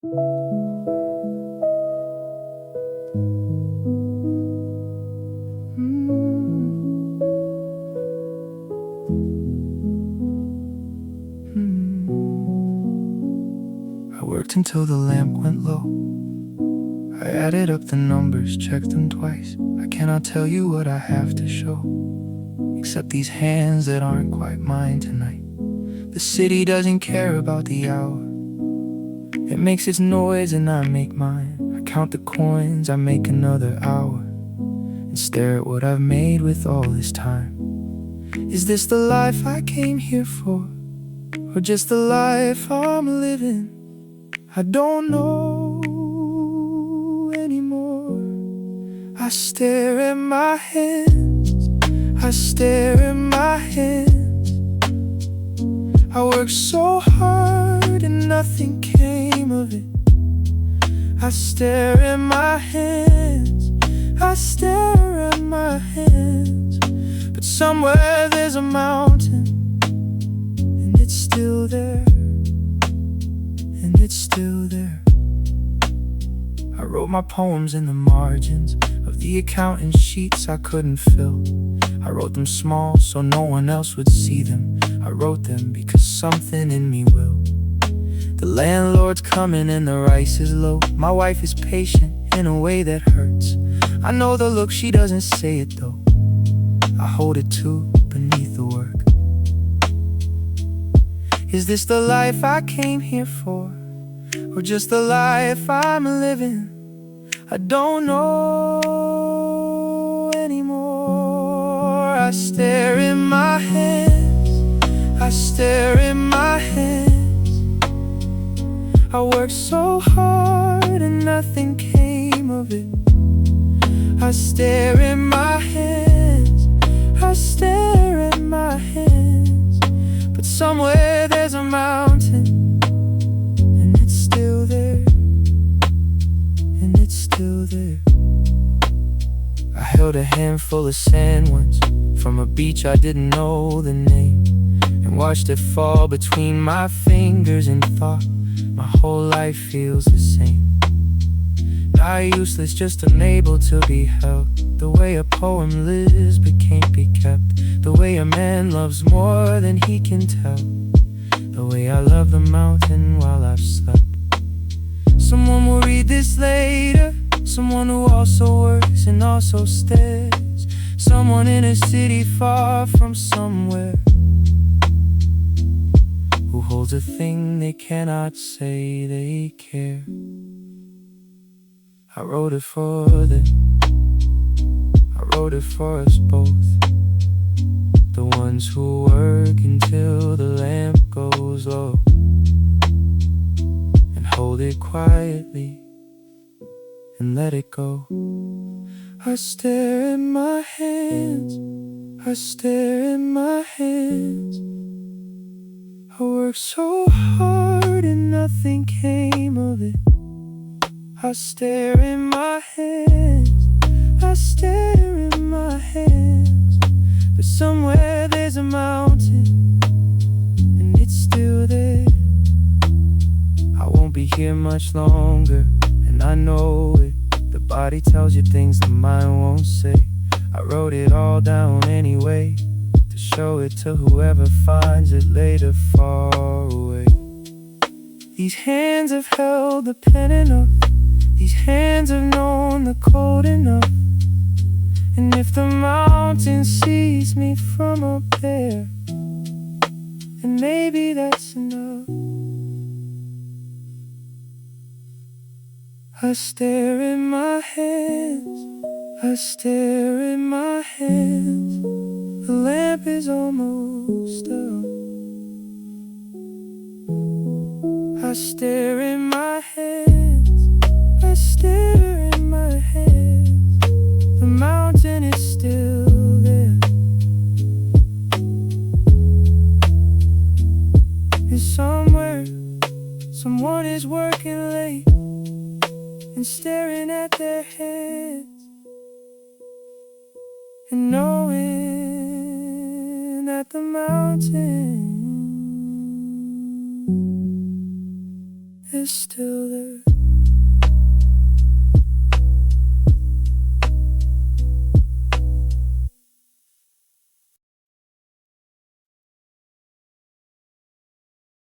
I worked until the lamp went low. I added up the numbers, checked them twice. I cannot tell you what I have to show, except these hands that aren't quite mine tonight. The city doesn't care about the hour. It makes its noise and I make mine. I count the coins, I make another hour, and stare at what I've made with all this time. Is this the life I came here for, or just the life I'm living? I don't know anymore. I stare at my hands, I stare at my hands. I worked so hard and nothing came of it. I stare at my hands, I stare at my hands. But somewhere there's a mountain, and it's still there, and it's still there. I wrote my poems in the margins of the accounting sheets I couldn't fill. I wrote them small so no one else would see them. I wrote them because something in me will. The landlord's coming and the rice is low. My wife is patient in a way that hurts. I know the look, she doesn't say it though. I hold it too beneath the work. Is this the life I came here for, or just the life I'm living? I don't know anymore. I stare in my hands, I stare in my hands. I worked so hard and nothing came of it. I stare in my hands, I stare at my hands. But somewhere there's a mountain, and it's still there, and it's still there. I held a handful of sand once from a beach I didn't know the name, and watched it fall between my fingers and thought my whole life feels the same. Not useless, just unable to be held. The way a poem lives but can't be kept. The way a man loves more than he can tell. The way I love the mountain while I've slept. Someone will read this later, someone who also works and also stares. Someone in a city far from somewhere, who holds a thing they cannot say they care. I wrote it for them, I wrote it for us both. The ones who work until the lamp goes low, and hold it quietly and let it go. I stare at my hands, I stare at my hands. I worked so hard and nothing came of it. I stare in my hands, I stare in my hands. But somewhere there's a mountain, and it's still there. I won't be here much longer, and I know it. The body tells you things the mind won't say. I wrote it all down anyway, to show it to whoever finds it later far away. These hands have held the pen enough, these hands have known the cold enough. And if the mountain sees me from up there, then maybe that's enough. I stare in my hands, I stare in my hands. The lamp is almost up. I stare in my hands, I stare in my hands. The mountain is still there. And somewhere, someone is working late and staring at their hands, and knowing that the mountain is is still there.